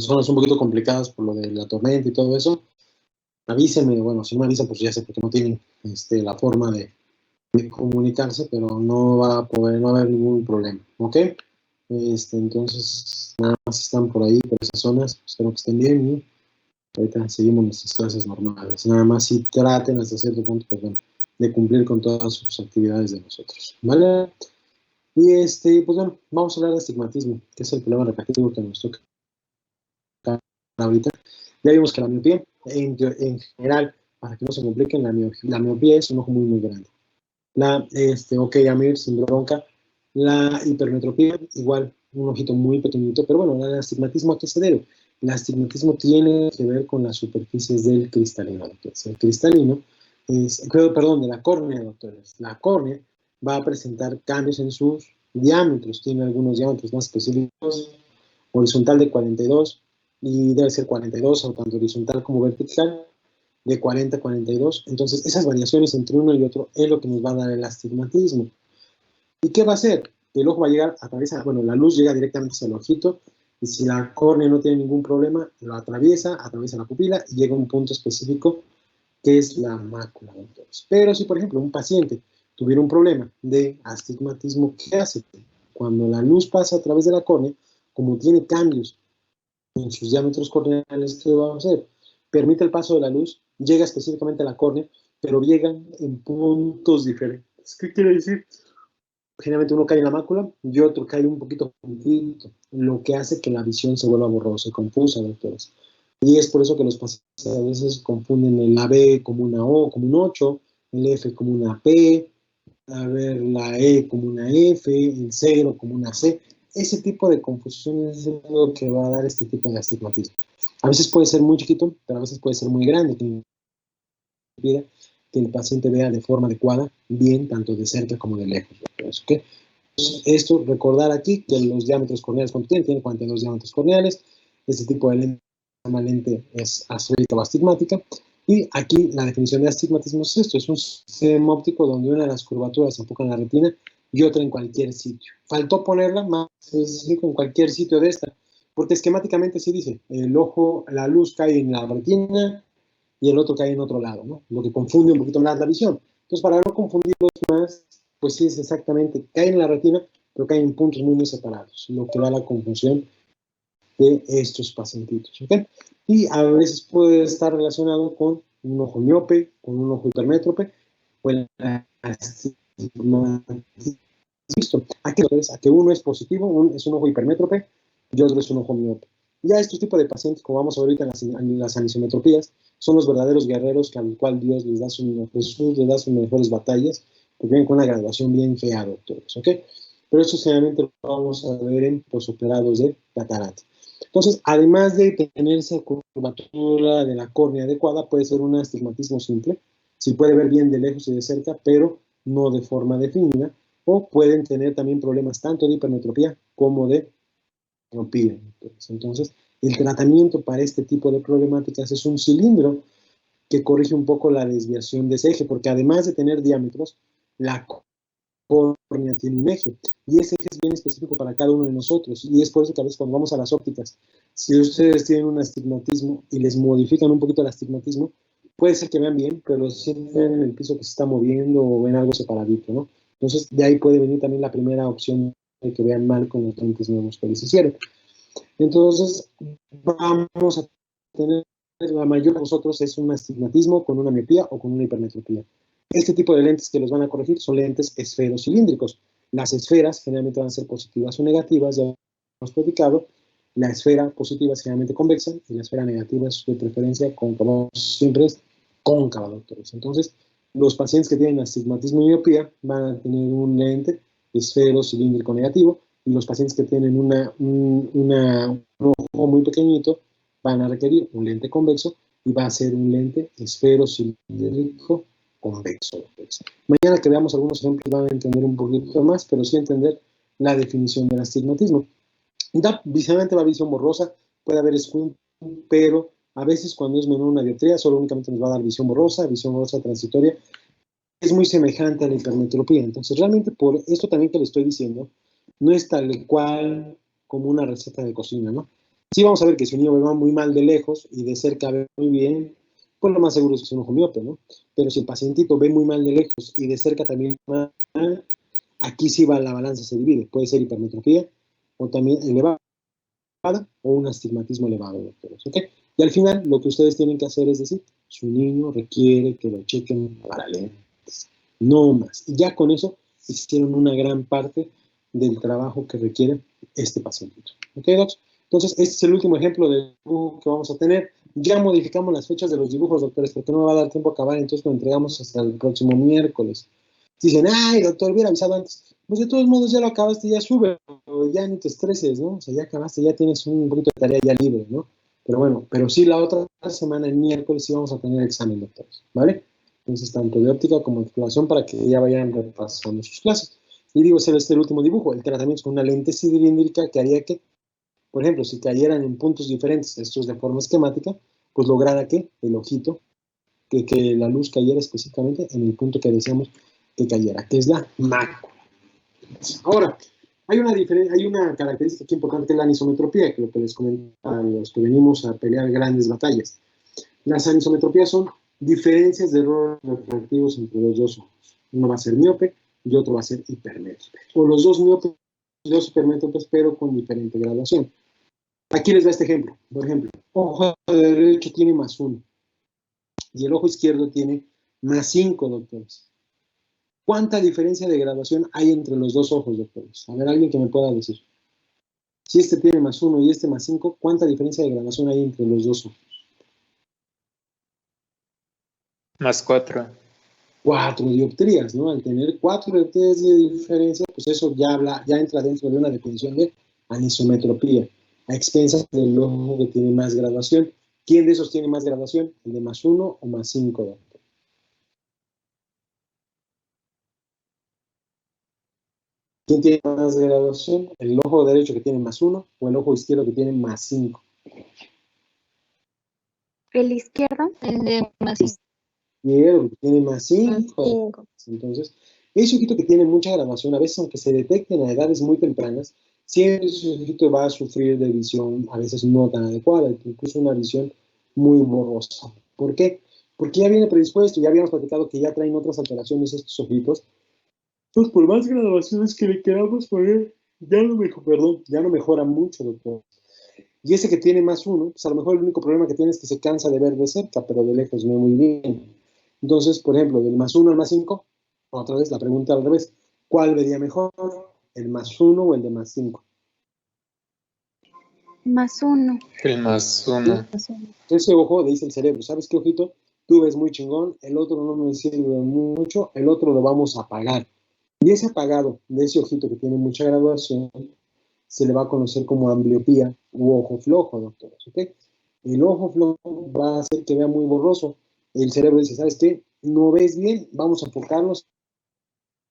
zonas un poquito complicadas por lo de la tormenta y todo eso, avísenme. Bueno, si no me avisan, pues ya sé, porque no tienen la forma de comunicarse, pero no va a poder, no va a haber ningún problema, ¿ok? Entonces, nada más están por ahí, por esas zonas, espero que estén bien y ahorita seguimos nuestras clases normales. Nada más si traten hasta cierto punto, pues bueno, de cumplir con todas sus actividades de nosotros, ¿vale? Y pues bueno, vamos a hablar de astigmatismo, que es el problema refractivo que nos toca ahorita. Ya vimos que la miopía, en general, para que no se compliquen, la miopía es un ojo muy, muy grande. Ok, Amir, sin bronca. La hipermetropía, igual, un ojito muy pequeñito, pero bueno, el astigmatismo, ¿a qué se debe? El astigmatismo tiene que ver con las superficies del cristalino, doctores. El cristalino perdón, de la córnea, doctores. La córnea va a presentar cambios en sus diámetros, tiene algunos diámetros más específicos, horizontal de 42, y debe ser 42, o tanto horizontal como vertical, de 40 a 42. Entonces, esas variaciones entre uno y otro es lo que nos va a dar el astigmatismo. ¿Y qué va a hacer? El ojo va a llegar, bueno, la luz llega directamente hacia el ojito, y si la córnea no tiene ningún problema, lo atraviesa la pupila y llega a un punto específico que es la mácula, doctores. Pero si, por ejemplo, un paciente tuviera un problema de astigmatismo, ¿qué hace? Cuando la luz pasa a través de la córnea, como tiene cambios en sus diámetros corneales, ¿qué va a hacer? Permite el paso de la luz, llega específicamente a la córnea, pero llegan en puntos diferentes. ¿Qué quiere decir? Generalmente uno cae en la mácula y otro cae un poquito juntito, lo que hace que la visión se vuelva borrosa y confusa, doctores. Y es por eso que los pacientes a veces confunden el AB como una O, como un 8, el F como una P, a ver, la E como una F, el 0 como una C. Ese tipo de confusión es lo que va a dar este tipo de astigmatismo. A veces puede ser muy chiquito, pero a veces puede ser muy grande, que impida que el paciente vea de forma adecuada, bien, tanto de cerca como de lejos. ¿Okay? Esto, recordar aquí que los diámetros corneales, cuando tienen 42 diámetros corneales, este tipo de lente, la lente es astrólica o astigmática, y aquí la definición de astigmatismo es esto: es un sistema óptico donde una de las curvaturas se enfoca en la retina y otra en cualquier sitio. Faltó ponerla más específico en cualquier sitio de esta, porque esquemáticamente sí dice, el ojo, la luz cae en la retina y el otro cae en otro lado, ¿no? Lo que confunde un poquito más la visión. Entonces, para no confundirlos más, pues sí es exactamente, cae en la retina, pero cae en puntos muy, muy separados, lo que da la confusión de estos pacientitos, ¿ok? Y a veces puede estar relacionado con un ojo miope, con un ojo hipermétrope, o el astigmatismo. A que uno es positivo, es un ojo hipermétrope y otro es un ojo miope. Ya estos tipos de pacientes, como vamos a ver ahorita en las anisometropías, son los verdaderos guerreros que al cual Dios les da Jesús les da sus mejores batallas, porque vienen con una graduación bien fea, doctores, ¿ok? Pero esto generalmente lo vamos a ver en posoperados de catarata. Entonces, además de tener esa curvatura de la córnea adecuada, puede ser un astigmatismo simple, si puede ver bien de lejos y de cerca, pero no de forma definida, o pueden tener también problemas tanto de hipermetropía como de miopía. Entonces, el tratamiento para este tipo de problemáticas es un cilindro que corrige un poco la desviación de ese eje, porque además de tener diámetros, la córnea tiene un eje, y ese eje es bien específico para cada uno de nosotros, y es por eso que a veces cuando vamos a las ópticas, si ustedes tienen un astigmatismo y les modifican un poquito el astigmatismo, puede ser que vean bien, pero si ven en el piso que se está moviendo o ven algo separadito, ¿no? Entonces, de ahí puede venir también la primera opción de que vean mal con los lentes nuevos que les hicieron. Entonces, vamos a tener, la mayoría de nosotros es un astigmatismo con una miopía o con una hipermetropía. Este tipo de lentes que los van a corregir son lentes esferocilíndricos. Las esferas generalmente van a ser positivas o negativas, ya hemos platicado. La esfera positiva es generalmente convexa y la esfera negativa es de preferencia cóncava, siempre es cóncava, doctores. Entonces, los pacientes que tienen astigmatismo y miopía van a tener un lente esferocilíndrico negativo, y los pacientes que tienen un ojo muy pequeñito van a requerir un lente convexo y va a ser un lente esferocilíndrico convexo. Mañana que veamos algunos ejemplos van a entender un poquito más, pero sí entender la definición del astigmatismo. Visualmente va a visión borrosa, puede haber squint, pero a veces cuando es menor una dioptría, solo únicamente nos va a dar visión borrosa transitoria. Es muy semejante a la hipermetropía. Entonces, realmente por esto también que le estoy diciendo, no es tal cual como una receta de cocina, ¿no? Sí vamos a ver que si un niño ve muy mal de lejos y de cerca ve muy bien, pues lo más seguro es que es un ojo miope, ¿no? Pero si el pacientito ve muy mal de lejos y de cerca también mal, aquí sí va la balanza, se divide. Puede ser hipermetropía o también elevada o un astigmatismo elevado, doctores, ¿ok? Y al final lo que ustedes tienen que hacer es decir, su niño requiere que lo chequen para lentes, no más. Y ya con eso hicieron una gran parte del trabajo que requiere este pacientito. ¿Ok, docs? Entonces, este es el último ejemplo de dibujo que vamos a tener. Ya modificamos las fechas de los dibujos, doctores, porque no me va a dar tiempo a acabar, entonces lo entregamos hasta el próximo miércoles. Dicen, ay, doctor, hubiera avisado antes. Pues de todos modos ya lo acabaste, ya sube, ya ni te estreses, ¿no? O sea, ya acabaste, ya tienes un poquito de tarea ya libre, ¿no? Pero bueno, pero sí la otra semana, el miércoles, sí vamos a tener examen, doctores, ¿vale? Entonces, tanto de óptica como de exploración para que ya vayan repasando sus clases. Y digo, ese es el último dibujo, el tratamiento es con una lente cilíndrica que haría que, por ejemplo, si cayeran en puntos diferentes, estos de forma esquemática, pues lograra que el ojito, que la luz cayera específicamente en el punto que deseamos que cayera, que es la mácula. Ahora, hay una característica aquí importante que es la anisometropía, que es lo que les comentaba a los que venimos a pelear grandes batallas. Las anisometropías son diferencias de errores refractivos entre los dos ojos. Uno va a ser miope y otro va a ser hipermétrope. O los dos miopes y los hipermétropes, pero con diferente graduación. Aquí les da este ejemplo. Por ejemplo, ojo derecho tiene +1 y el ojo izquierdo tiene +5, doctores. ¿Cuánta diferencia de graduación hay entre los dos ojos, doctores? A ver, alguien que me pueda decir. Si este tiene +1 y este +5, ¿cuánta diferencia de graduación hay entre los dos ojos? +4. 4 dioptrías, ¿no? Al tener 4 dioptrías de diferencia, pues eso ya entra dentro de una definición de anisometropía, a expensas del ojo que tiene más graduación. ¿Quién de esos tiene más graduación? ¿El de +1 o +5, doctor? ¿Quién tiene más graduación? ¿El ojo derecho que tiene +1 o el ojo izquierdo que tiene +5? El izquierdo. El de más Izquierdo que tiene +5. 5. Entonces, ese ojito que tiene mucha graduación, a veces aunque se detecten a edades muy tempranas, siempre ese ojito va a sufrir de visión a veces no tan adecuada, incluso una visión muy borrosa. ¿Por qué? Porque ya viene predispuesto, ya habíamos platicado que ya traen otras alteraciones estos ojitos. Pues por más graduaciones que le queramos poner, ya no mejora mucho, doctor. Y ese que tiene +1, pues a lo mejor el único problema que tiene es que se cansa de ver de cerca, pero de lejos no muy bien. Entonces, por ejemplo, del +1 al +5, otra vez la pregunta al revés, ¿cuál vería mejor? ¿El +1 o el de +5? +1. El +1. Ese ojo le dice el cerebro, ¿sabes qué, ojito? Tú ves muy chingón, el otro no me sirve mucho, el otro lo vamos a apagar. Y ese apagado de ese ojito que tiene mucha graduación se le va a conocer como ambliopía u ojo flojo, doctores, ¿ok? El ojo flojo va a hacer que vea muy borroso. El cerebro dice, ¿sabes qué? No ves bien, vamos a enfocarnos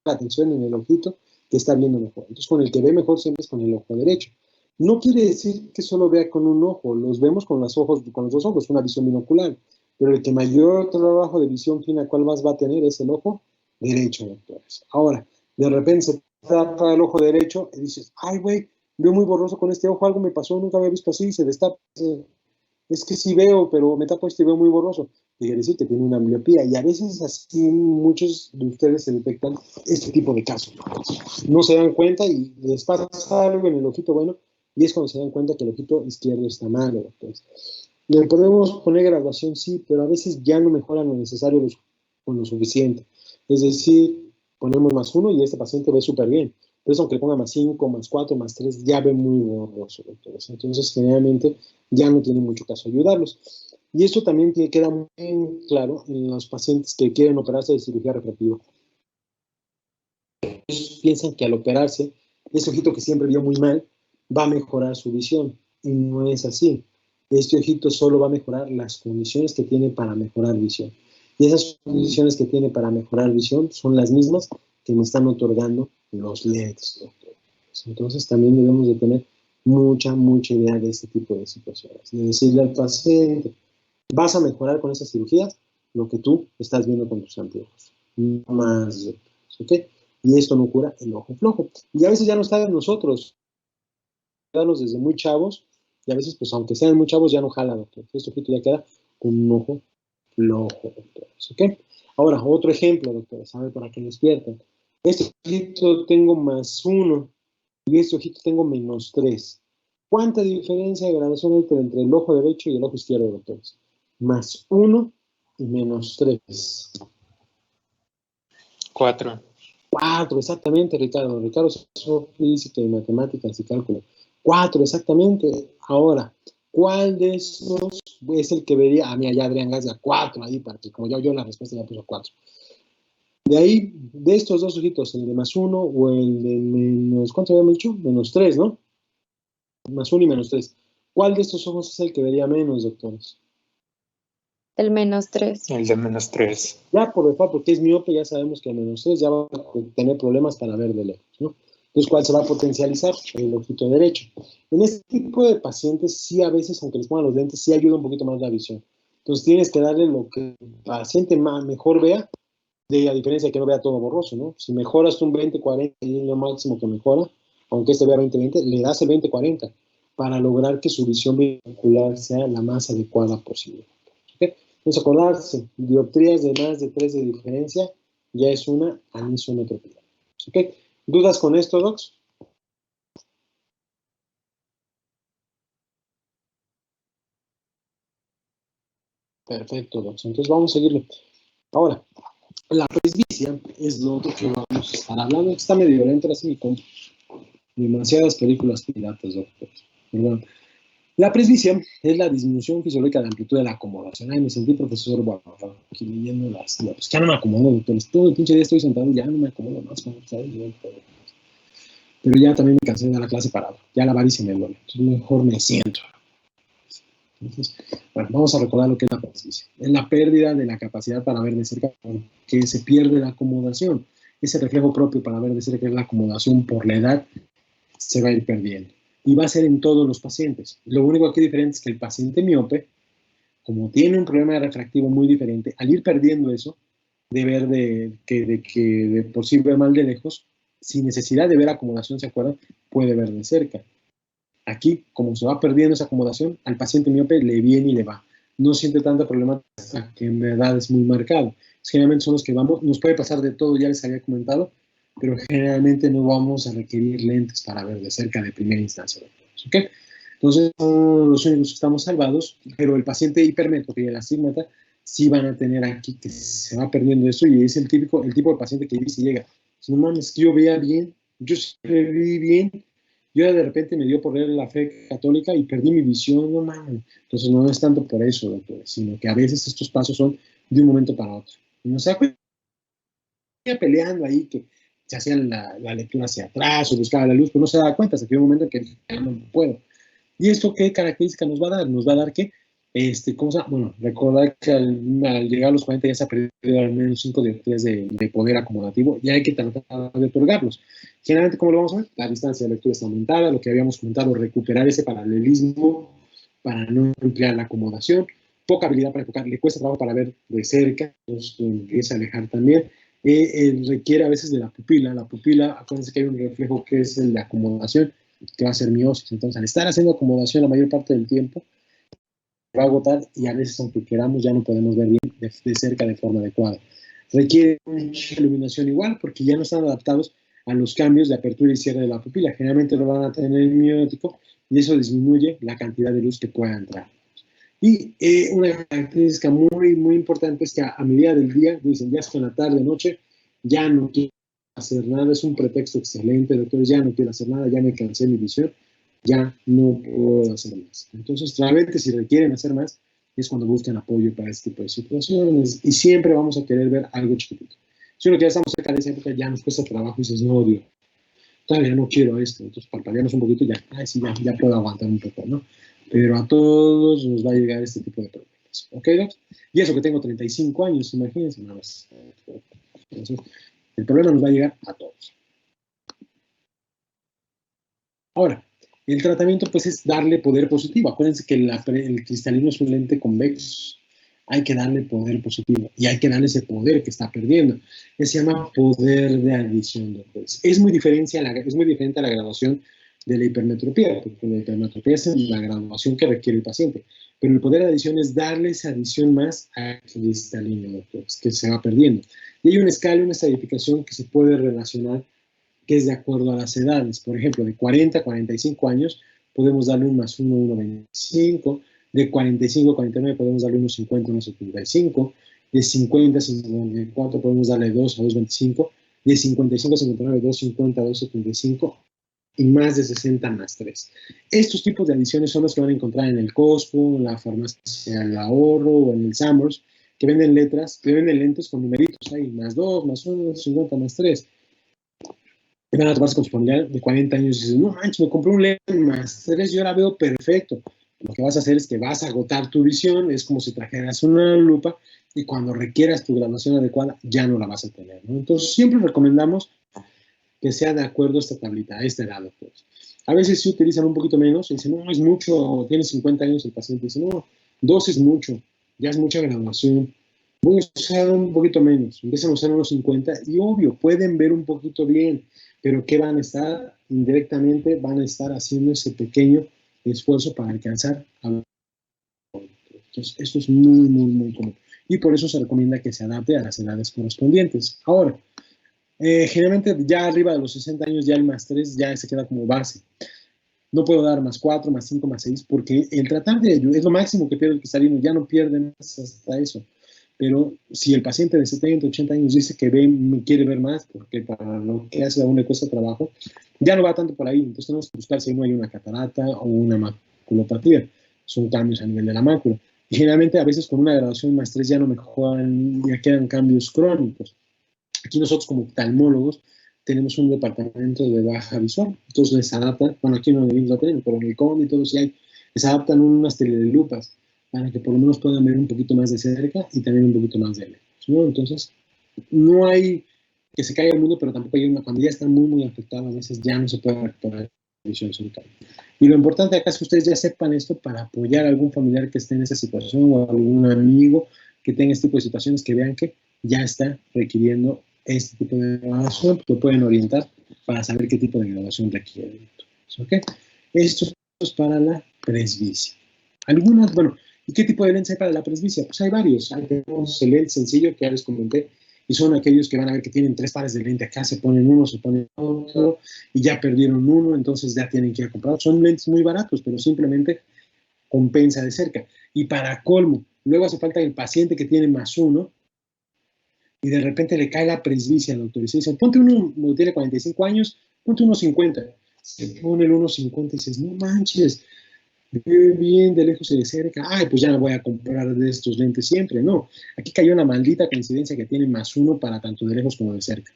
la atención en el ojito que está viendo mejor. Entonces, con el que ve mejor siempre es con el ojo derecho. No quiere decir que solo vea con un ojo, los vemos con los dos ojos, una visión binocular. Pero el que mayor trabajo de visión fina, ¿cuál más va a tener? Es el ojo derecho, doctores. Ahora, de repente se tapa el ojo derecho y dices, ay, güey, veo muy borroso con este ojo, algo me pasó, nunca había visto así, se destapa. Es que sí veo, pero me tapo este y veo muy borroso. Quiere decir que tiene una ambliopía. Y a veces así muchos de ustedes se detectan este tipo de casos. No se dan cuenta y les pasa algo en el ojito bueno y es cuando se dan cuenta que el ojito izquierdo está malo. Entonces, le podemos poner graduación, sí, pero a veces ya no mejora lo necesario con lo suficiente. Es decir, ponemos +1 y este paciente ve súper bien. Pero eso, aunque le ponga +5, +4, +3, ya ve muy borroso. Entonces, generalmente ya no tiene mucho caso ayudarlos. Y esto también queda muy claro en los pacientes que quieren operarse de cirugía refractiva. Ellos piensan que al operarse, ese ojito que siempre vio muy mal va a mejorar su visión. Y no es así. Este ojito solo va a mejorar las condiciones que tiene para mejorar visión. Y esas condiciones que tiene para mejorar visión son las mismas que me están otorgando los lentes, doctor. Entonces también debemos de tener mucha idea de este tipo de situaciones. De decirle al paciente, vas a mejorar con esas cirugías lo que tú estás viendo con tus anteojos. No más, ¿ok? Y esto no cura el ojo flojo. Y a veces ya no está en nosotros, desde muy chavos, Y a veces, pues, aunque sean muy chavos, ya no jala, doctor. Este ojito ya queda con un ojo flojo, doctores, ¿ok? Ahora, otro ejemplo, doctores, a ver, para que despierten. Este ojito tengo +1 y este ojito tengo -3. ¿Cuánta diferencia de graduación hay entre el ojo derecho y el ojo izquierdo, doctores? +1 y -3. 4. 4, exactamente, Ricardo. Ricardo es física y matemáticas y cálculo. 4, exactamente. Ahora, ¿cuál de esos es el que vería? Ah, mira, ya Adrián García, 4 ahí, para que como yo la respuesta ya puso 4. De ahí, de estos dos ojitos, el de +1 o el de menos, ¿cuánto habíamos dicho? -3, ¿no? +1 y -3. ¿Cuál de estos ojos es el que vería menos, doctores? El -3. El de -3. Ya por default, porque es miope, ya sabemos que el -3 ya va a tener problemas para ver de lejos, ¿no? Entonces, ¿cuál se va a potencializar? El ojito derecho. En este tipo de pacientes, sí a veces, aunque les pongan los lentes, sí ayuda un poquito más la visión. Entonces, tienes que darle lo que el paciente mejor vea, a diferencia de que no vea todo borroso, ¿no? Si mejoras un 20-40 y es lo máximo que mejora, aunque este vea 20-20, le das el 20-40 para lograr que su visión binocular sea la más adecuada posible. ¿Okay? Entonces, acordarse, dioptrías de más de 3 de diferencia ya es una anisometropía. ¿Ok? ¿Dudas con esto, Docs? Perfecto, Docs. Entonces vamos a seguirle. Ahora, la presbicia es lo otro que vamos a estar hablando. Está medio violento así mi compa. Demasiadas películas piratas, doctor. Perdón. La presbicia es la disminución fisiológica de la amplitud de la acomodación. Ay, me sentí profesor guapo, aquí leyendo las... Pues ya no me acomodo, doctores. Todo el pinche día estoy sentado y ya no me acomodo más. ¿Sabes? Pero ya también me cansé de dar la clase parado. Ya la varice me duele. Entonces mejor me siento. Entonces, bueno, vamos a recordar lo que es la presbicia. Es la pérdida de la capacidad para ver de cerca, que se pierde la acomodación. Ese reflejo propio para ver de cerca, es la acomodación por la edad, se va a ir perdiendo. Y va a ser en todos los pacientes. Lo único aquí diferente es que el paciente miope, como tiene un problema refractivo muy diferente, al ir perdiendo eso, de ver de por sí ver mal de lejos, sin necesidad de ver acomodación, ¿se acuerdan? Puede ver de cerca. Aquí, como se va perdiendo esa acomodación, al paciente miope le viene y le va. No siente tanta problemática, que en verdad es muy marcado. Generalmente son los que vamos, nos puede pasar de todo, ya les había comentado, pero generalmente no vamos a requerir lentes para ver de cerca de primera instancia. ¿Okay? Entonces, son los únicos que estamos salvados, pero el paciente hipermétrope y el astigmata sí van a tener aquí que se va perdiendo eso, y es el tipo de paciente que dice y llega, no mames, que yo vea bien, yo siempre vi bien, yo de repente me dio por leer la fe católica y perdí mi visión, no mames. Entonces no es tanto por eso, doctores, sino que a veces estos pasos son de un momento para otro. Y no se da cuenta, peleando ahí que se hacía la lectura hacia atrás o buscaba la luz, pero no se da cuenta hasta que hay un momento en que ya no puedo. ¿Y esto qué característica nos va a dar? Nos va a dar que, ¿cómo se llama? Bueno, recordar que al llegar a los 40 ya se ha perdido al menos 5 dioptrías de poder acomodativo y hay que tratar de otorgarlos. Generalmente, ¿cómo lo vamos a ver? La distancia de lectura está aumentada, lo que habíamos comentado, recuperar ese paralelismo para no ampliar la acomodación, poca habilidad para enfocar, le cuesta trabajo para ver de cerca, entonces empieza a alejar también. Requiere a veces de la pupila, acuérdense que hay un reflejo que es el de acomodación, que va a ser miosis. Entonces, al estar haciendo acomodación la mayor parte del tiempo, va a agotar y a veces, aunque queramos, ya no podemos ver bien de cerca de forma adecuada. Requiere mucha iluminación igual, porque ya no están adaptados a los cambios de apertura y cierre de la pupila. Generalmente lo van a tener miótico y eso disminuye la cantidad de luz que pueda entrar. Y una característica muy, muy importante es que a medida del día, dicen, ya es en la tarde, noche, ya no quiero hacer nada, es un pretexto excelente, doctores, ya no quiero hacer nada, ya me cansé mi visión, ya no puedo hacer más. Entonces, realmente si requieren hacer más, es cuando buscan apoyo para este tipo de situaciones y siempre vamos a querer ver algo chiquitito. Si uno que ya estamos cerca de esa época, ya nos cuesta trabajo y dices, no, odio, todavía no quiero esto, entonces parpadeamos un poquito, ya, sí, ya puedo aguantar un poco, ¿no? Pero a todos nos va a llegar este tipo de problemas, ¿ok, Doc? Y eso que tengo 35 años, imagínense nada más. Entonces, el problema nos va a llegar a todos. Ahora, el tratamiento pues es darle poder positivo. Acuérdense que el cristalino es un lente convexo. Hay que darle poder positivo y hay que darle ese poder que está perdiendo. Se llama poder de adición, doctores. Es muy diferente a la graduación de la hipermetropía, porque la hipermetropía es la graduación que requiere el paciente. Pero el poder de adición es darle esa adición más a esta línea, doctores, que se va perdiendo. Y hay una escala, una estratificación que se puede relacionar, que es de acuerdo a las edades. Por ejemplo, de 40 a 45 años podemos darle un más 1, 1,25. De 45 a 49 podemos darle unos 50, unos 75. De 50 a 54 podemos darle 2 a 2,25. De 55 a 59, 2,50 a 2,75. Y más de 60 más 3. Estos tipos de adiciones son los que van a encontrar en el Costco, en la farmacia del ahorro o en el Sanborns, que venden letras, que venden lentes con numeritos ahí, más 2, más 1, 50 más 3. Y van a tomarse con su familiar de 40 años y dices, no manches, me compré un lente más 3 y ahora veo perfecto. Lo que vas a hacer es que vas a agotar tu visión, es como si trajeras una lupa y cuando requieras tu graduación adecuada ya no la vas a tener, ¿no? Entonces siempre recomendamos que sea de acuerdo a esta tablita, a este lado, pues. A veces sí utilizan un poquito menos y dicen, no, es mucho, tiene 50 años el paciente, dice, no, 2 es mucho, ya es mucha graduación, voy a usar un poquito menos, empiezan a usar unos 50 y obvio, pueden ver un poquito bien, pero ¿qué van a estar? Indirectamente van a estar haciendo ese pequeño esfuerzo para alcanzar a los otros. Entonces, esto es muy, muy, muy común. Y por eso se recomienda que se adapte a las edades correspondientes. Ahora, generalmente ya arriba de los 60 años ya el más 3 ya se queda como base. No puedo dar más 4, más 5, más 6, porque el tratar de ello es lo máximo que pierde el cristalino, ya no pierde más hasta eso. Pero si el paciente de 70, 80 años dice que quiere ver más, porque para lo que hace aún le cuesta trabajo, ya no va tanto por ahí. Entonces tenemos que buscar si no hay una catarata o una maculopatía. Son cambios a nivel de la mácula. Y generalmente a veces con una graduación más 3 ya no mejoran, ya quedan cambios crónicos. Aquí nosotros como oftalmólogos tenemos un departamento de baja visual, entonces les adaptan, bueno, aquí no lo tienen, pero en el COM y todo sí hay, les adaptan unas telelupas para que por lo menos puedan ver un poquito más de cerca y también un poquito más de lejos, ¿no? Entonces, no hay que se caiga el mundo, pero tampoco hay cuando ya están muy, muy afectados, a veces ya no se puede recuperar la visión solitaria. Y lo importante acá es que ustedes ya sepan esto para apoyar a algún familiar que esté en esa situación o a algún amigo que tenga este tipo de situaciones, que vean que ya está requiriendo este tipo de graduación, lo pueden orientar para saber qué tipo de graduación requiere. ¿Okay? Esto es para la presbicia. Algunas, bueno, ¿y qué tipo de lentes hay para la presbicia? Pues hay varios. Tenemos el lente sencillo que ya les comenté, y son aquellos que van a ver que tienen 3 pares de lente acá, se ponen uno, se ponen otro, y ya perdieron uno, entonces ya tienen que ir a comprar. Son lentes muy baratos, pero simplemente compensa de cerca. Y para colmo, luego hace falta el paciente que tiene más uno, y de repente le cae la presbicia al doctor y se dice, ponte uno, tiene 45 años, ponte unos 50. Se pone el 1,50 y dices, no manches, ve bien de lejos y de cerca, ay, pues ya no voy a comprar de estos lentes siempre. No, aquí cayó una maldita coincidencia que tiene más uno para tanto de lejos como de cerca.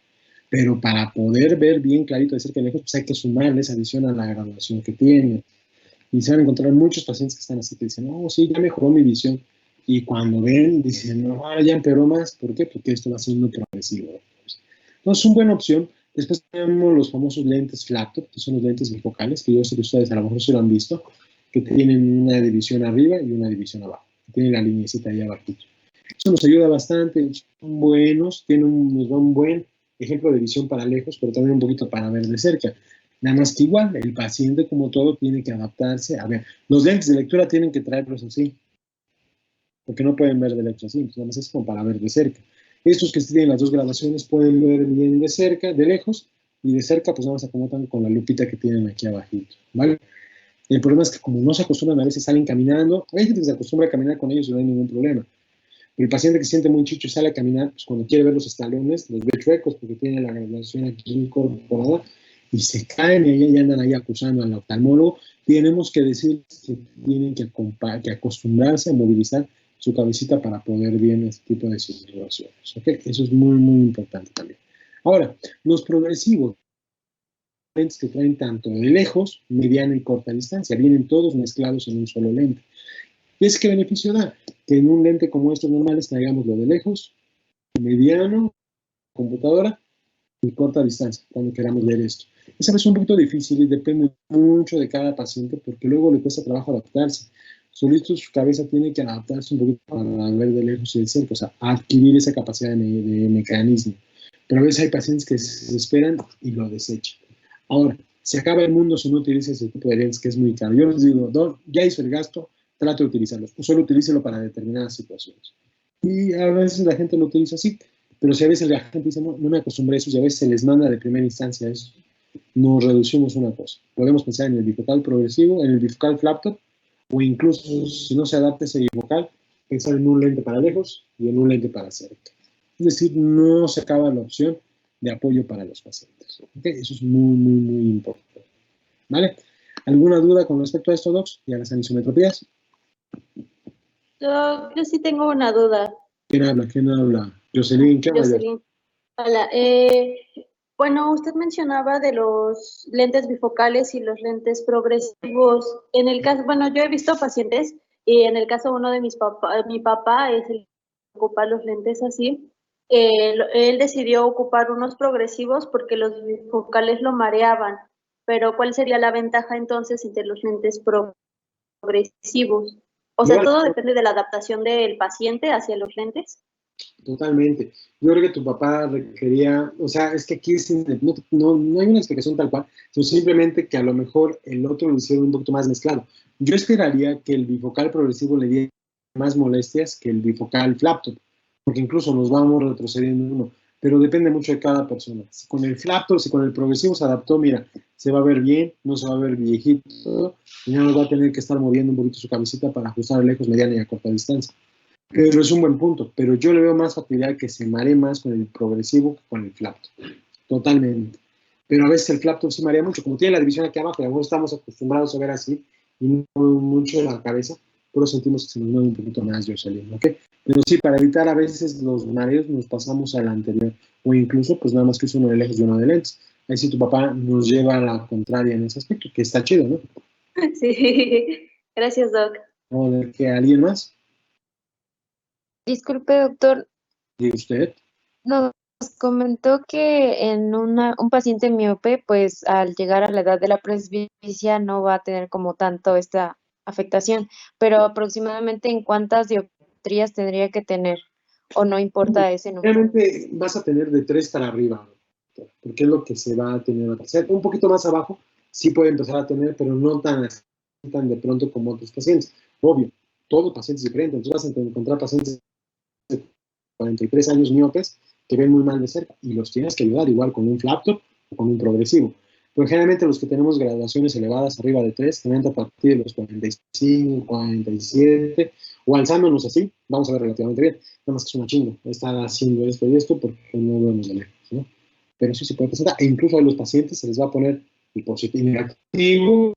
Pero para poder ver bien clarito de cerca y de lejos, pues hay que sumarle esa adición a la graduación que tiene. Y se van a encontrar muchos pacientes que están así, que dicen, oh, sí, ya mejoró mi visión. Y cuando ven, dicen, no, ahora ya empeoró más. ¿Por qué? Porque esto va siendo progresivo. Entonces, es una buena opción. Después tenemos los famosos lentes flat top, que son los lentes bifocales, que yo sé que ustedes a lo mejor sí lo han visto, que tienen una división arriba y una división abajo. Que tienen la linecita ahí abajito. Eso nos ayuda bastante, son buenos, nos da un buen ejemplo de visión para lejos, pero también un poquito para ver de cerca. Nada más que igual, el paciente como todo tiene que adaptarse. A ver, los lentes de lectura tienen que traerlos así, porque no pueden ver de lejos así, entonces nada más es como para ver de cerca. Estos que tienen las dos graduaciones pueden ver bien de cerca, de lejos, y de cerca pues nada más se acomodan con la lupita que tienen aquí abajito, ¿vale? El problema es que como no se acostumbran, a veces salen caminando, hay gente que se acostumbra a caminar con ellos y no hay ningún problema. Pero el paciente que se siente muy chicho y sale a caminar, pues cuando quiere ver los estalones, los ve chuecos porque tiene la graduación aquí incorporada y se caen y ya andan ahí acusando al oftalmólogo. Tenemos que decir que tienen que acostumbrarse a movilizar su cabecita para poder ver bien este tipo de situaciones. ¿Okay? Eso es muy, muy importante también. Ahora, los progresivos, lentes que traen tanto de lejos, mediana y corta distancia, vienen todos mezclados en un solo lente. ¿Y es qué beneficio da? Que en un lente como estos normales traigamos lo de lejos, mediano, computadora y corta distancia, cuando queramos leer esto. Esa vez es un poquito difícil y depende mucho de cada paciente porque luego le cuesta trabajo adaptarse. Solito su cabeza tiene que adaptarse un poquito para ver de lejos y de cerca, o sea, adquirir esa capacidad de mecanismo. Pero a veces hay pacientes que se esperan y lo desechan. Ahora, Se acaba el mundo si no utiliza ese tipo de lentes que es muy caro. Yo les digo, ya hizo el gasto, trate de utilizarlos. O solo utilícelo para determinadas situaciones. Y a veces la gente lo utiliza así, pero si a veces la gente dice, no me acostumbré a eso, y a veces se les manda de primera instancia eso, nos reducimos una cosa. Podemos pensar en el bifocal progresivo, en el bifocal flap top, o incluso, si no se adapta ese bifocal, pensar en un lente para lejos y en un lente para cerca. Es decir, no se acaba la opción de apoyo para los pacientes. ¿Okay? Eso es muy, muy, muy importante. ¿Vale? ¿Alguna duda con respecto a esto, Docs? ¿Y a las anisometropías? Yo sí tengo una duda. ¿Quién habla? ¿Quién habla? Jocelyn, ¿qué habla? Jocelyn. Hola. Bueno, usted mencionaba de los lentes bifocales y los lentes progresivos. En el caso, bueno, yo he visto pacientes y en el caso uno de mi papá es el que ocupa los lentes así. Él decidió ocupar unos progresivos porque los bifocales lo mareaban. Pero ¿cuál sería la ventaja entonces entre los lentes progresivos? O sea, todo depende de la adaptación del paciente hacia los lentes. Totalmente. Yo creo que tu papá requería, o sea, es que aquí no hay una explicación tal cual, sino simplemente que a lo mejor el otro lo hicieron un poquito más mezclado. Yo esperaría que el bifocal progresivo le diera más molestias que el bifocal flap top, porque incluso nos vamos retrocediendo uno, pero depende mucho de cada persona. Si con el flap top, si con el progresivo se adaptó, mira, se va a ver bien, no se va a ver viejito, y ya no va a tener que estar moviendo un poquito su cabecita para ajustar a lejos, mediana y a corta distancia. Pero es un buen punto, pero yo le veo más facilidad que se maree más con el progresivo que con el flap top. Totalmente. Pero a veces el flap top sí marea mucho, como tiene la división aquí abajo, y a veces estamos acostumbrados a ver así, y no mucho la cabeza, pero sentimos que se nos mueve un poquito más, Jocelyn, ¿ok? Pero sí, para evitar a veces los mareos nos pasamos a la anterior, o incluso pues nada más que uso uno de lejos y uno de lentes. Ahí sí tu papá nos lleva a la contraria en ese aspecto, que está chido, ¿no? Sí, gracias, Doc. ¿O de que alguien más? Disculpe, doctor, ¿Y usted? nos comentó que en un paciente miope, pues al llegar a la edad de la presbicia no va a tener como tanto esta afectación, pero aproximadamente en cuántas dioptrías tendría que tener, o no importa ese número. Realmente vas a tener de 3 para arriba, porque es lo que se va a tener. O sea, un poquito más abajo sí puede empezar a tener, pero no tan de pronto como otros pacientes. Obvio, todo paciente es diferente. Entonces vas a encontrar pacientes de 43 años miopes que ven muy mal de cerca y los tienes que ayudar igual con un flap top o con un progresivo. Pero generalmente los que tenemos graduaciones elevadas arriba de 3, generalmente a partir de los 45, 47, o alzándonos así, vamos a ver relativamente bien. Nada más que es una chinga estar haciendo esto y esto porque no vemos de lejos, ¿no? Pero sí se puede presentar, e incluso a los pacientes se les va a poner el positivo y negativo,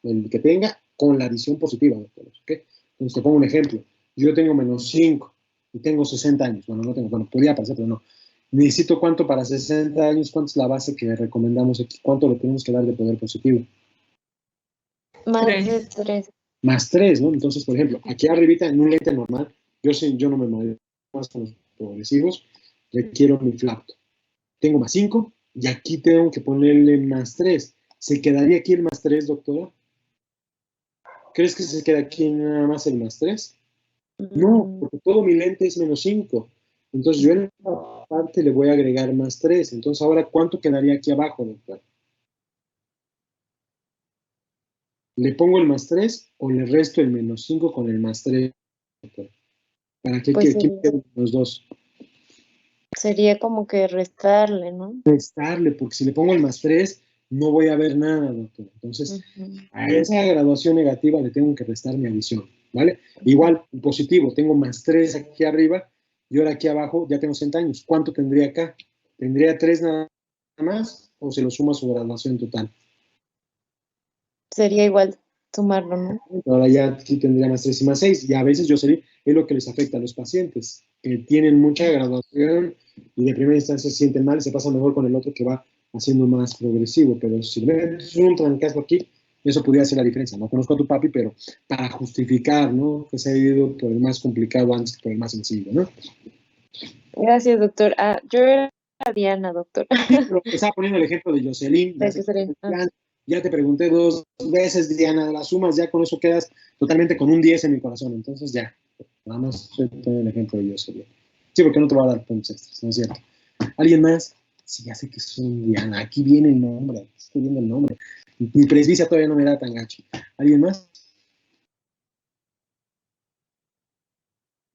el que tenga, con la visión positiva, doctores, ¿ok? Entonces te pongo un ejemplo. Yo tengo -5 y tengo 60 años. Bueno, podría parecer, pero no. Necesito cuánto para 60 años, cuánto es la base que recomendamos aquí, cuánto le tenemos que dar de poder positivo. Más de 3. Más 3, ¿no? Entonces, por ejemplo, aquí arribita en un lente normal, yo no me muevo más con los progresivos, requiero mi flap. Tengo +5 y aquí tengo que ponerle +3. ¿Se quedaría aquí el +3, doctora? ¿Crees que se queda aquí nada más el +3? No, porque todo mi lente es -5. Entonces yo en la parte le voy a agregar +3. Entonces ahora, ¿cuánto quedaría aquí abajo, doctor? ¿Le pongo el +3 o le resto el -5 con el +3, doctor? ¿Para qué Pues queden los dos? sería como que restarle, ¿no? Restarle, porque si le pongo el +3, no voy a ver nada, doctor. Entonces, a esa graduación negativa le tengo que restar mi adición, ¿vale? Igual, positivo, tengo +3 aquí arriba y ahora aquí abajo ya tengo 60 años. ¿Cuánto tendría acá? ¿Tendría 3 nada más o se lo suma a su graduación total? Sería igual sumarlo, ¿no? Ahora ya aquí tendría +3 y +6. Y a veces, Jocelyn, es lo que les afecta a los pacientes, que tienen mucha graduación y de primera instancia se sienten mal y se pasa mejor con el otro que va haciendo más progresivo. Pero si ves un trancazo aquí, eso podría ser la diferencia. No conozco a tu papi, pero para justificar, ¿no? Que se ha ido por el más complicado antes que por el más sencillo, ¿no? Gracias, doctor. Yo era Diana, doctor. Sí, pero estaba poniendo el ejemplo de Jocelyn. Ya te pregunté 2 veces, Diana, de las sumas, ya con eso quedas totalmente con un 10 en mi corazón. Entonces ya, nada más estoy poniendo el ejemplo de Jocelyn. Sí, porque no te va a dar puntos extras, ¿no es cierto? ¿Alguien más? Sí, ya sé que son Diana. Aquí viene el nombre. Estoy viendo el nombre. Mi presbicia todavía no me da tan gacho. ¿Alguien más?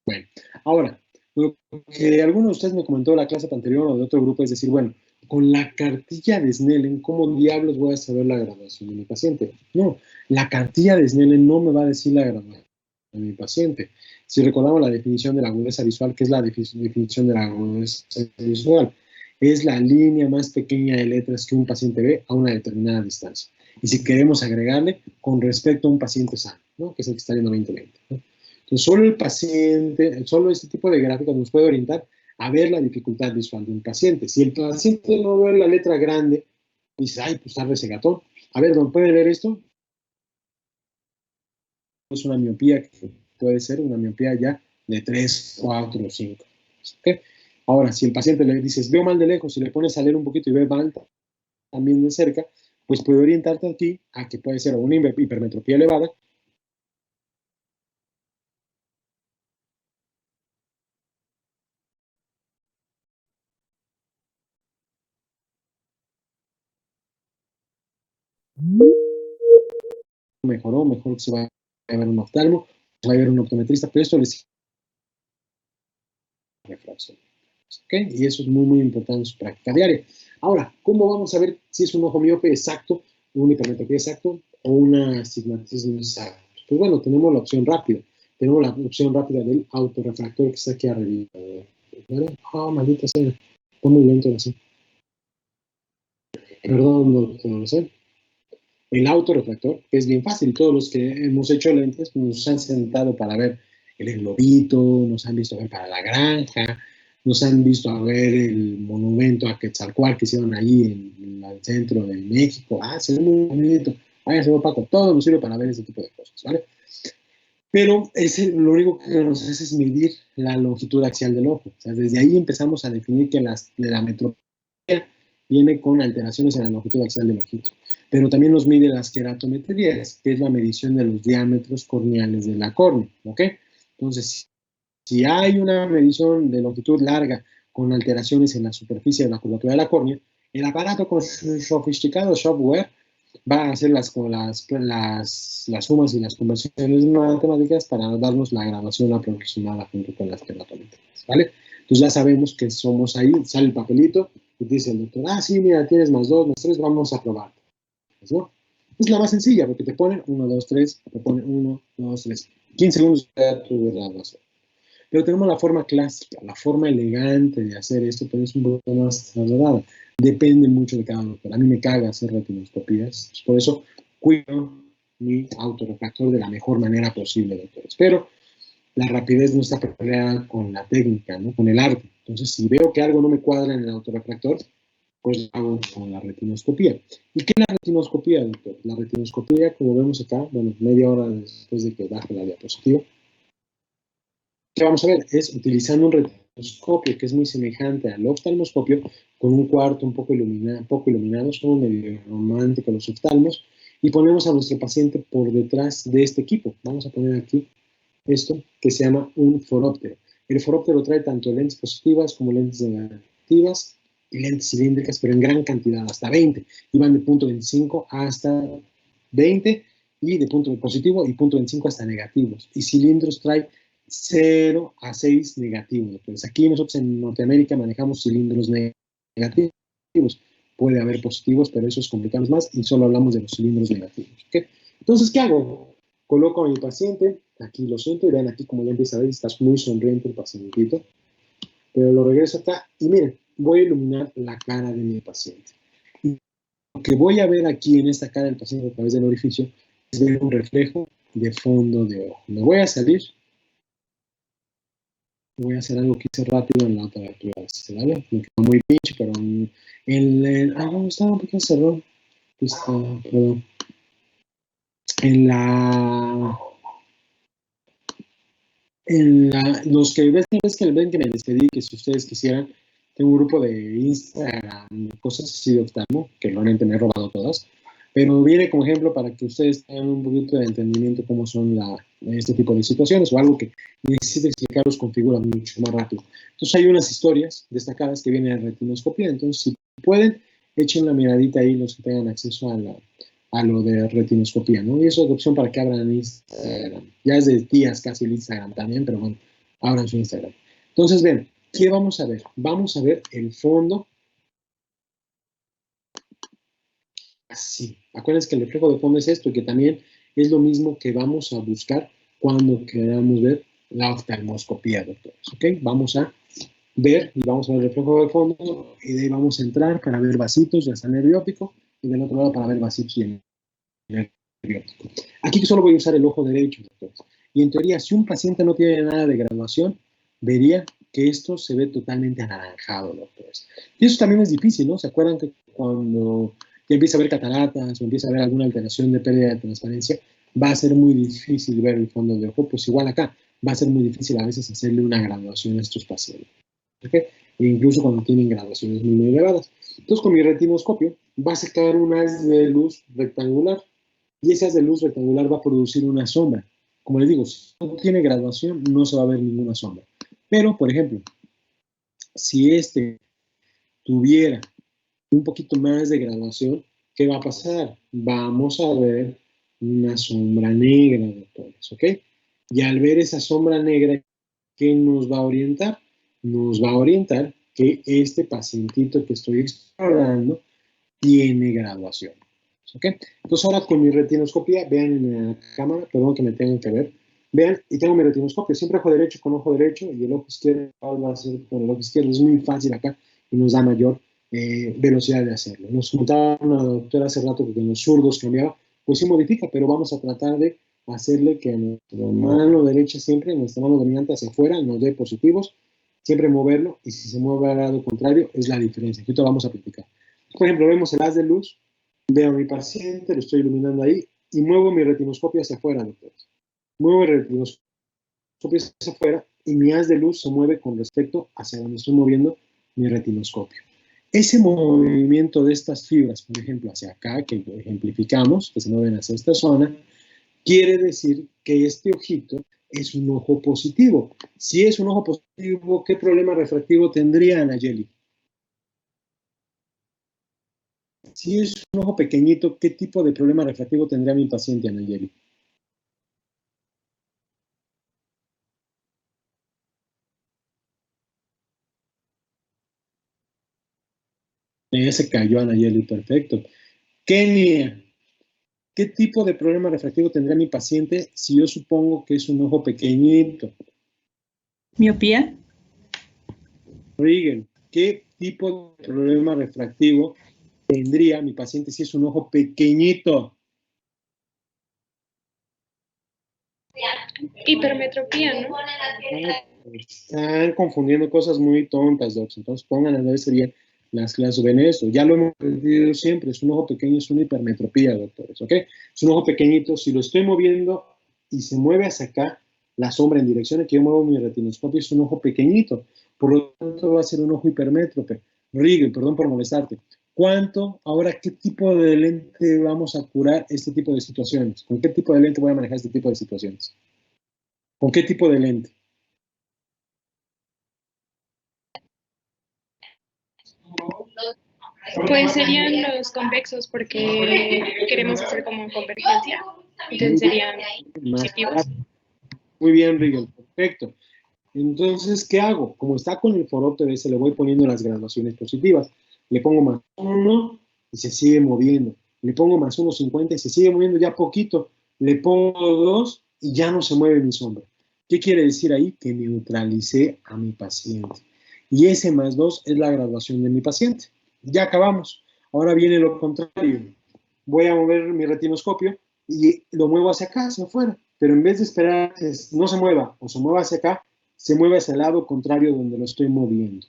Bueno, ahora, lo que alguno de ustedes me comentó en la clase anterior o de otro grupo es decir, bueno, con la cartilla de Snellen, ¿cómo diablos voy a saber la graduación de mi paciente? No, la cartilla de Snellen no me va a decir la graduación de mi paciente. Si recordamos la definición de la agudeza visual, ¿qué es la definición de la agudeza visual? Es la línea más pequeña de letras que un paciente ve a una determinada distancia. Y si queremos agregarle con respecto a un paciente sano, ¿no? Que es el que está viendo 20-20, ¿no? Entonces, solo el paciente, solo este tipo de gráficos nos puede orientar a ver la dificultad visual de un paciente. Si el paciente no ve la letra grande, dice, ay, pues está resegatón. A ver, ¿no puede leer esto? Es una miopía que puede ser una miopía ya de 3, 4 o 5. ¿Okay? Ahora, si el paciente le dices, veo mal de lejos, y le pones a leer un poquito y ve mal también de cerca, pues puede orientarte a ti a que puede ser una hipermetropía elevada, mejor que se vaya a ver un oftalmo, se vaya a ver un optometrista, pero esto les refracción. ¿Okay? Y eso es muy, muy importante en su práctica diaria. Ahora, ¿cómo vamos a ver si es un ojo miope exacto, un hipermetropía exacto o un astigmatismo exacto? Pues bueno, tenemos la opción rápida. Tenemos la opción rápida del autorrefractor que está aquí arriba. ¿Vale? Ah, maldita sea. Está muy lento así. Perdón, doctor. ¿Sí? El autorrefractor, que es bien fácil. Todos los que hemos hecho lentes nos han sentado para ver el globito, nos han visto ver para la granja, nos han visto a ver el monumento a Quetzalcóatl que hicieron ahí en el centro de México. Ah, se ve muy bonito. Vaya, se ve opaco. Todo nos sirve para ver ese tipo de cosas, ¿vale? Pero lo único que nos hace es medir la longitud axial del ojo. O sea, desde ahí empezamos a definir que la metropía viene con alteraciones en la longitud axial del ojito. Pero también nos mide las queratometrías, que es la medición de los diámetros corneales de la córnea, ¿ok? Entonces, si hay una medición de longitud larga con alteraciones en la superficie de la curvatura de la córnea, el aparato con su sofisticado software va a hacer las sumas y las conversiones matemáticas para darnos la graduación aproximada junto con las queratometrías, ¿vale? Entonces ya sabemos que somos ahí, sale el papelito y dice el doctor, ah, sí, mira, tienes +2, +3, vamos a probar. ¿No? Es la más sencilla porque te ponen 1, 2, 3, te ponen 1, 2, 3. 15 segundos de tu graduación. Pero tenemos la forma clásica, la forma elegante de hacer esto, pero es un poco más trasladada. Depende mucho de cada doctor. A mí me caga hacer retinoscopías, por eso cuido mi autorrefractor de la mejor manera posible, doctores. Pero la rapidez no está peleada con la técnica, ¿no? Con el arte. Entonces, si veo que algo no me cuadra en el autorrefractor, pues hago con la retinoscopía. ¿Y qué es la retinoscopía, doctor? La retinoscopía, como vemos acá, bueno, media hora después de que baje la diapositiva, ¿qué vamos a ver? Es utilizando un retinoscopio que es muy semejante al oftalmoscopio, con un cuarto un poco iluminado, somos medio románticos los oftalmos, y ponemos a nuestro paciente por detrás de este equipo. Vamos a poner aquí esto que se llama un foróptero. El foróptero trae tanto lentes positivas como lentes negativas y lentes cilíndricas, pero en gran cantidad, hasta 20. Y van de punto 25 hasta 20 y de punto positivo y punto 25 hasta negativos. Y cilindros trae 0 a 6 negativos. Entonces aquí nosotros en Norteamérica manejamos cilindros negativos. Puede haber positivos, pero eso es complicado más y solo hablamos de los cilindros negativos. ¿Okay? Entonces, ¿qué hago? Coloco a mi paciente, aquí lo siento, y vean aquí como ya empieza a ver, está muy sonriente el pacientito, pero lo regreso acá y miren, voy a iluminar la cara de mi paciente. Y lo que voy a ver aquí en esta cara del paciente a través del orificio es ver un reflejo de fondo de ojo. Me voy a salir, voy a hacer algo que hice rápido en la otra clase, ¿vale? Me quedó muy pinche, pero ¿dónde estaba? ¿Por qué cerró? Perdón. Los que ven que me despedí, que si ustedes quisieran, tengo un grupo de Instagram, cosas así de oftalmo, que realmente me he robado todas, pero viene como ejemplo para que ustedes tengan un poquito de entendimiento cómo son este tipo de situaciones o algo que necesite explicarlos con figuras mucho más rápido. Entonces hay unas historias destacadas que vienen en retinoscopía, entonces si pueden, echen una miradita ahí los que tengan acceso a lo de retinoscopía, ¿no? Y eso es opción para que abran Instagram. Ya es de tías casi el Instagram también, pero bueno, abran su Instagram. Entonces, ven, ¿qué vamos a ver? Vamos a ver el fondo así. Acuérdense que el reflejo de fondo es esto, que también es lo mismo que vamos a buscar cuando queramos ver la oftalmoscopía, doctores, ¿ok? Vamos a ver y vamos a ver el reflejo de fondo y de ahí vamos a entrar para ver vasitos, ya está nerviótico, y del otro lado para ver vasitos y nerviótico. Aquí solo voy a usar el ojo derecho, doctores. Y en teoría, si un paciente no tiene nada de graduación, vería que esto se ve totalmente anaranjado, doctores. Y eso también es difícil, ¿no? ¿Se acuerdan que cuando ya empieza a ver cataratas o empieza a ver alguna alteración de pérdida de transparencia, va a ser muy difícil ver el fondo del ojo? Pues igual acá, va a ser muy difícil a veces hacerle una graduación a estos pacientes. ¿Okay? E incluso cuando tienen graduaciones muy elevadas. Entonces, con mi retinoscopio va a sacar un haz de luz rectangular y ese haz de luz rectangular va a producir una sombra. Como les digo, si no tiene graduación, no se va a ver ninguna sombra. Pero, por ejemplo, si este tuviera un poquito más de graduación, ¿qué va a pasar? Vamos a ver una sombra negra, doctores, ¿ok? Y al ver esa sombra negra, ¿qué nos va a orientar? Nos va a orientar que este pacientito que estoy explorando tiene graduación. ¿Ok? Entonces ahora con mi retinoscopía, vean en la cámara, perdón que me tengan que ver, vean, y tengo mi retinoscopio, siempre ojo derecho con ojo derecho, y el ojo izquierdo va a ser con el ojo izquierdo, es muy fácil acá, y nos da mayor velocidad de hacerlo. Nos contaba una doctora hace rato que con los zurdos cambiaba, pues sí modifica, pero vamos a tratar de hacerle que nuestra mano derecha siempre, nuestra mano dominante hacia afuera, nos dé positivos, siempre moverlo, y si se mueve al lado contrario, es la diferencia, que esto vamos a practicar. Por ejemplo, vemos el haz de luz, veo a mi paciente, lo estoy iluminando ahí, y muevo mi retinoscopio hacia afuera, doctores. Muevo el retinoscopio hacia afuera, y mi haz de luz se mueve con respecto hacia donde estoy moviendo mi retinoscopio. Ese movimiento de estas fibras, por ejemplo, hacia acá, que ejemplificamos, que se mueven hacia esta zona, quiere decir que este ojito es un ojo positivo. Si es un ojo positivo, ¿qué problema refractivo tendría Nayeli? Si es un ojo pequeñito, ¿qué tipo de problema refractivo tendría mi paciente, Nayeli? Se cayó Nayeli, perfecto. Kenia, ¿qué tipo de problema refractivo tendría mi paciente si yo supongo que es un ojo pequeñito? Miopía. Rigel, ¿qué tipo de problema refractivo tendría mi paciente si es un ojo pequeñito? Hipermetropía, ¿no? Están confundiendo cosas muy tontas, Docs. Entonces pongan a ver serían las clases ven eso. Ya lo hemos repetido siempre, es un ojo pequeño, es una hipermetropía, doctores, ¿ok? Es un ojo pequeñito, si lo estoy moviendo y se mueve hacia acá, la sombra en dirección a que yo muevo mi retinoscopio es un ojo pequeñito, por lo tanto va a ser un ojo hipermétrope. Rigel, perdón por molestarte. Ahora, qué tipo de lente vamos a curar este tipo de situaciones? ¿Con qué tipo de lente voy a manejar este tipo de situaciones? ¿Con qué tipo de lente? Pues serían los convexos porque queremos hacer como convergencia. Entonces serían positivos. Muy bien, Rigel, perfecto. Entonces, ¿qué hago? Como está con el foroto ese, le voy poniendo las graduaciones positivas. Le pongo más 1 y se sigue moviendo. Le pongo más 1,50 y se sigue moviendo ya poquito. Le pongo 2 y ya no se mueve mi sombra. ¿Qué quiere decir ahí? Que neutralicé a mi paciente. Y ese más 2 es la graduación de mi paciente. Ya acabamos. Ahora viene lo contrario. Voy a mover mi retinoscopio y lo muevo hacia acá, hacia afuera. Pero en vez de esperar que no se mueva o se mueva hacia acá, se mueve hacia el lado contrario donde lo estoy moviendo.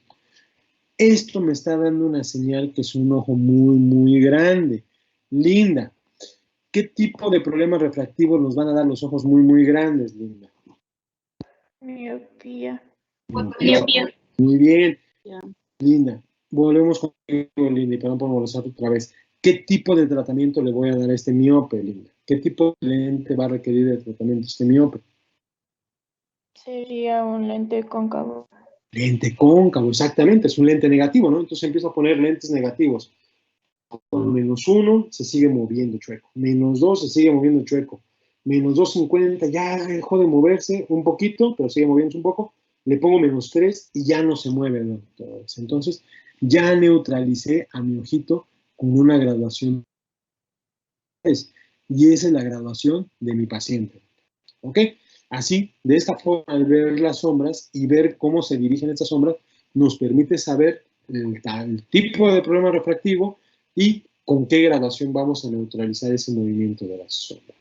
Esto me está dando una señal que es un ojo muy, muy grande. Linda. ¿Qué tipo de problemas refractivos nos van a dar los ojos muy, muy grandes, Linda? Miopía. Miopía. Muy bien. Linda. Volvemos contigo, Linda, y perdón por molestar otra vez. ¿Qué tipo de tratamiento le voy a dar a este miope, Linda? ¿qué tipo de lente va a requerir el tratamiento este miope? Sería un lente cóncavo. Lente cóncavo, exactamente, es un lente negativo, ¿no? Entonces empiezo a poner lentes negativos. Con -1 se sigue moviendo chueco, -2 se sigue moviendo chueco, -250 ya dejó de moverse un poquito, pero sigue moviéndose un poco, le pongo -3 y ya no se mueve, ¿no? Entonces ya neutralicé a mi ojito con una graduación, y esa es la graduación de mi paciente, ¿ok? Así, de esta forma, al ver las sombras y ver cómo se dirigen estas sombras, nos permite saber el tipo de problema refractivo y con qué graduación vamos a neutralizar ese movimiento de las sombras.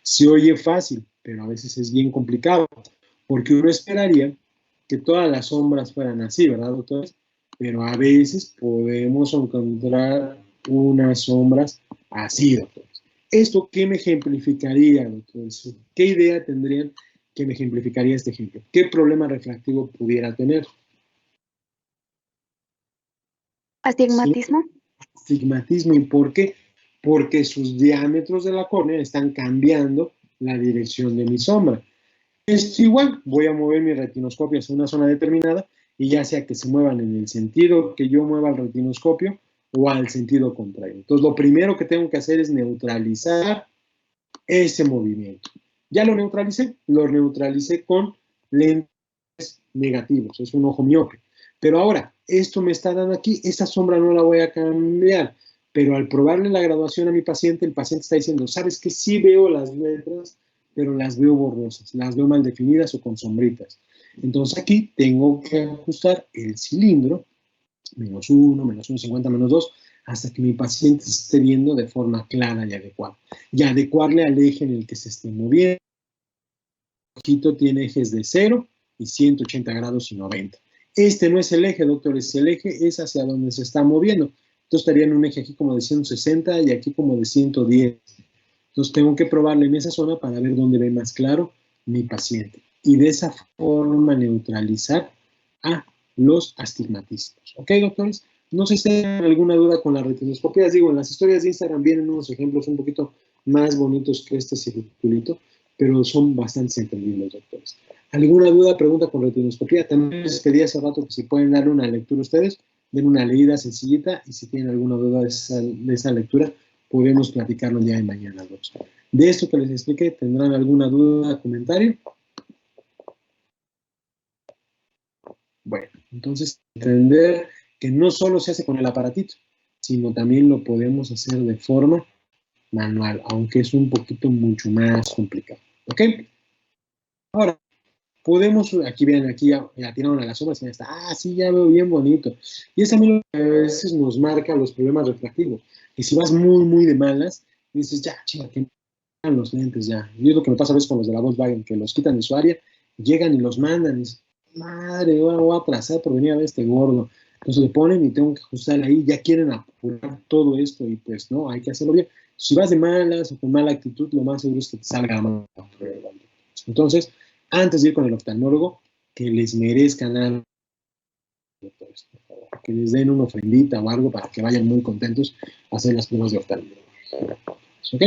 Se oye fácil, pero a veces es bien complicado, porque uno esperaría que todas las sombras fueran así, ¿verdad, doctores? Pero a veces podemos encontrar unas sombras así, doctores. ¿Esto qué me ejemplificaría, doctores? ¿Qué idea tendrían que me ejemplificaría este ejemplo? ¿Qué problema refractivo pudiera tener? ¿Astigmatismo? Sí, astigmatismo. ¿Y por qué? Porque sus diámetros de la córnea están cambiando la dirección de mi sombra. Es igual, voy a mover mi retinoscopio hacia una zona determinada y ya sea que se muevan en el sentido que yo mueva el retinoscopio o al sentido contrario. Entonces, lo primero que tengo que hacer es neutralizar ese movimiento. Ya lo neutralicé con lentes negativos, es un ojo miope. Pero ahora, esto me está dando aquí, esta sombra no la voy a cambiar, pero al probarle la graduación a mi paciente, el paciente está diciendo, ¿sabes qué? Sí veo las letras, pero las veo borrosas, las veo mal definidas o con sombritas. Entonces aquí tengo que ajustar el cilindro, -1, -1,50, -2, hasta que mi paciente se esté viendo de forma clara y adecuada. Y adecuarle al eje en el que se esté moviendo. El ojito tiene ejes de 0 y 180 grados y 90. Este no es el eje, doctores, el eje es hacia donde se está moviendo. Entonces estaría en un eje aquí como de 160 y aquí como de 110. Entonces tengo que probarle en esa zona para ver dónde ve más claro mi paciente. Y de esa forma neutralizar a los astigmatismos. ¿Ok, doctores? No sé si tienen alguna duda con las retinoscopías. Digo, en las historias de Instagram vienen unos ejemplos un poquito más bonitos que este circulito, pero son bastante entendibles, doctores. ¿Alguna duda, pregunta con retinoscopía? También les pedí hace rato que si pueden darle una lectura ustedes, den una leída sencillita y si tienen alguna duda de esa lectura, podemos platicarlo el día de mañana, doctor. De esto que les expliqué, ¿tendrán alguna duda, comentario? Bueno, entonces entender que no solo se hace con el aparatito, sino también lo podemos hacer de forma manual, aunque es un poquito mucho más complicado. ¿Ok? Ahora, podemos, aquí vean, aquí ya tiraron a las sombras y ya está, sí, ya veo bien bonito. Y eso también a veces nos marca los problemas refractivos. Y si vas muy, muy de malas, dices, ya, chica, que los lentes ya. Y es lo que me pasa a veces con los de la Volkswagen, que los quitan de su área, llegan y los mandan, y dices, madre, ahora voy a atrasar por venir a ver este gordo. Entonces le ponen y tengo que ajustar ahí, ya quieren apurar todo esto y pues no, hay que hacerlo bien. Si vas de malas o con mala actitud, lo más seguro es que te salga mal. Entonces, antes de ir con el oftalmólogo, que les merezcan algo, por favor, que les den una ofrendita o algo para que vayan muy contentos a hacer las pruebas de oftalmólogo. ¿Ok?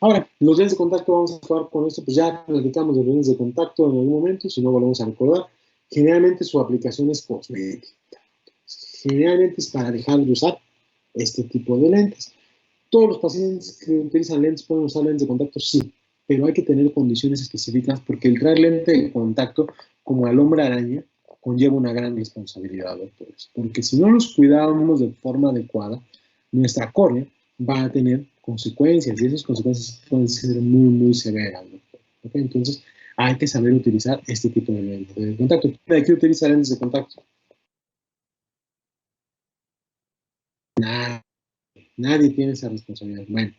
Ahora, los lentes de contacto, vamos a acabar con esto, pues ya platicamos de los lentes de contacto en algún momento, si no volvemos a recordar. Generalmente su aplicación es cosmética. Generalmente es para dejar de usar este tipo de lentes. Todos los pacientes que utilizan lentes pueden usar lentes de contacto, sí, pero hay que tener condiciones específicas porque el traer lente de contacto como al hombre araña conlleva una gran responsabilidad, doctores. Porque si no los cuidamos de forma adecuada, nuestra córnea va a tener consecuencias y esas consecuencias pueden ser muy, muy severas, doctor. ¿Okay? Entonces, hay que saber utilizar este tipo de lentes de contacto. Hay que utilizar lentes de contacto. Nadie tiene esa responsabilidad. Bueno,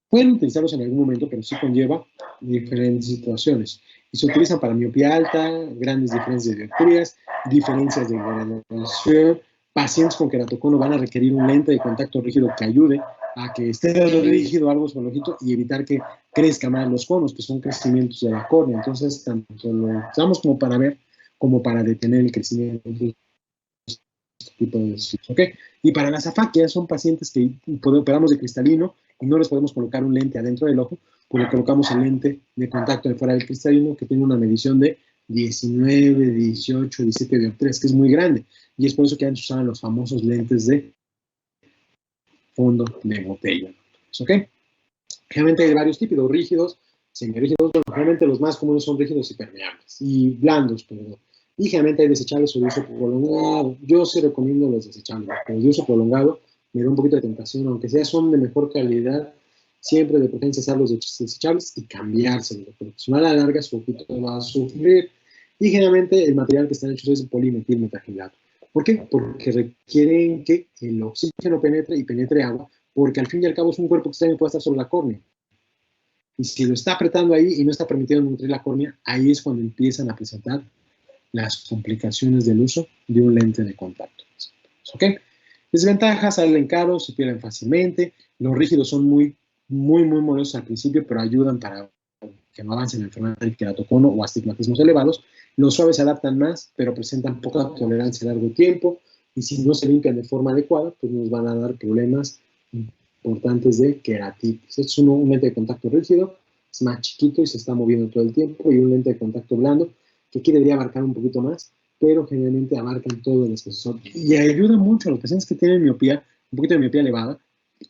pueden utilizarlos en algún momento, pero sí conlleva diferentes situaciones. Y se utilizan para miopía alta, grandes diferencias de dioptrías, diferencias de graduación. Pacientes con queratocono van a requerir un lente de contacto rígido que ayude a que esté rígido algo sobre el ojito y evitar que crezcan más los conos, que son crecimientos de la córnea. Entonces, tanto lo usamos como para ver, como para detener el crecimiento. tipo de decisiones, ¿ok? Y para las afaquias son pacientes que operamos de cristalino y no les podemos colocar un lente adentro del ojo, pues le colocamos el lente de contacto de fuera del cristalino que tiene una medición de 19, 18, 17 dioptrías, que es muy grande. Y es por eso que antes usaban los famosos lentes de fondo de botella, ¿ok? Generalmente hay varios tipos, rígidos, semirígidos. Bueno, generalmente los más comunes son rígidos y permeables, y blandos, perdón. Y generalmente hay desechables o de uso prolongado. Yo sí recomiendo los desechables, pero de uso prolongado me da un poquito de tentación, aunque sea son de mejor calidad, siempre de preferencia usar los desechables y cambiárselos, porque si no a la larga su ojito va a sufrir. Y generalmente el material que están hechos es polimetilmetacrilato. ¿Por qué? Porque requieren que el oxígeno penetre y penetre agua, porque al fin y al cabo es un cuerpo extraño que puede estar sobre la córnea. Y si lo está apretando ahí y no está permitiendo nutrir la córnea, ahí es cuando empiezan a presentar las complicaciones del uso de un lente de contacto. ¿Ok? Desventajas: salen caros, se pierden fácilmente. Los rígidos son muy morosos al principio, pero ayudan para que no avance la enfermedad del queratocono o astigmatismos elevados. Los suaves se adaptan más, pero presentan poca tolerancia a largo tiempo. Y si no se limpian de forma adecuada, pues nos van a dar problemas importantes de queratitis. Este es un lente de contacto rígido, es más chiquito y se está moviendo todo el tiempo, y un lente de contacto blando, que aquí debería abarcar un poquito más, pero generalmente abarcan todo el espesor. Y ayuda mucho a los pacientes que tienen miopía, un poquito de miopía elevada.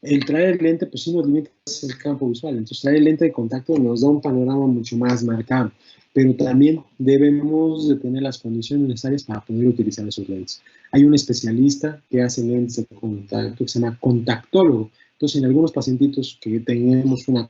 El traer el lente, pues sí nos limita el campo visual. Entonces, traer el lente de contacto nos da un panorama mucho más marcado, pero también debemos de tener las condiciones necesarias para poder utilizar esos lentes. Hay un especialista que hace lentes de contacto que se llama contactólogo. Entonces, en algunos pacientitos que tenemos una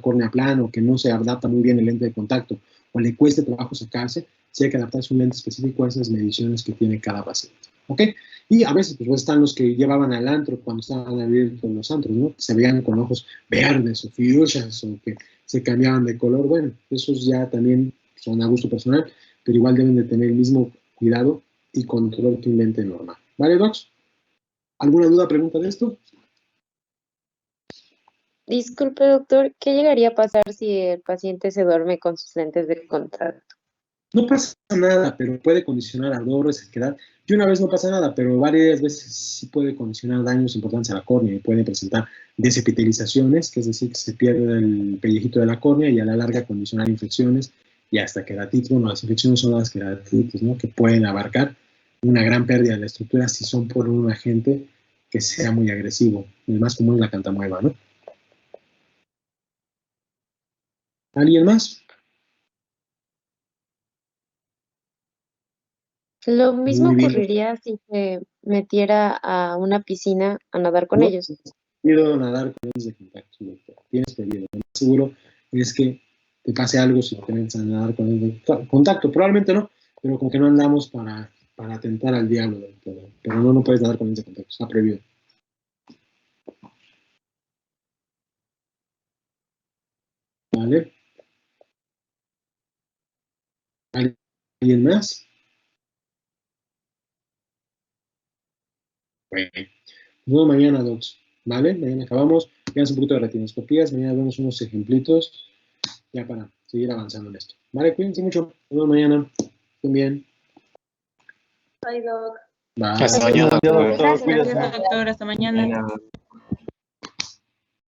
córnea plana o que no se adapta muy bien el lente de contacto o le cueste trabajo sacarse, sí hay que adaptarse un lente específico a esas mediciones que tiene cada paciente. ¿Ok? Y a veces pues están los que llevaban al antro cuando estaban abiertos los antros, ¿no? Que se veían con ojos verdes o fuchsias o que se cambiaban de color. Bueno, esos ya también son a gusto personal, pero igual deben de tener el mismo cuidado y control que un lente normal. ¿Vale, Docs? ¿Alguna duda, pregunta de esto? Disculpe, doctor, ¿qué llegaría a pasar si el paciente se duerme con sus lentes de contacto? No pasa nada, pero puede condicionar ardor, resequedad. Y una vez no pasa nada, pero varias veces sí puede condicionar daños importantes a la córnea y puede presentar desepitelizaciones, que es decir, que se pierde el pellejito de la córnea y a la larga condicionar infecciones y hasta queratitis. Bueno, las infecciones son las queratitis, ¿no? Que pueden abarcar una gran pérdida de la estructura si son por un agente que sea muy agresivo. El más común es la cantamueva, ¿no? ¿Alguien más? Lo mismo Muy bien. ocurriría si se metiera a una piscina a nadar con No, ellos. Prohibido nadar con lentes de contacto, doctor. Tienes prohibido. Lo más seguro es que te pase algo si te metes a nadar con lentes de contacto. Probablemente no, pero como que no andamos para atentar al diablo, doctor. Pero no puedes nadar con lentes de contacto. Está prohibido. ¿Vale? ¿Alguien más? Bueno. Nos vemos mañana, docs. ¿Vale? Mañana acabamos. Vean un poquito de retinoscopías. Mañana vemos unos ejemplitos ya para seguir avanzando en esto. ¿Vale? Cuídense mucho. Nos vemos mañana. Estén bien. Bye, Doc. Bye. Hasta mañana, doctor. Gracias. Gracias, doctor. Hasta mañana. Mañana.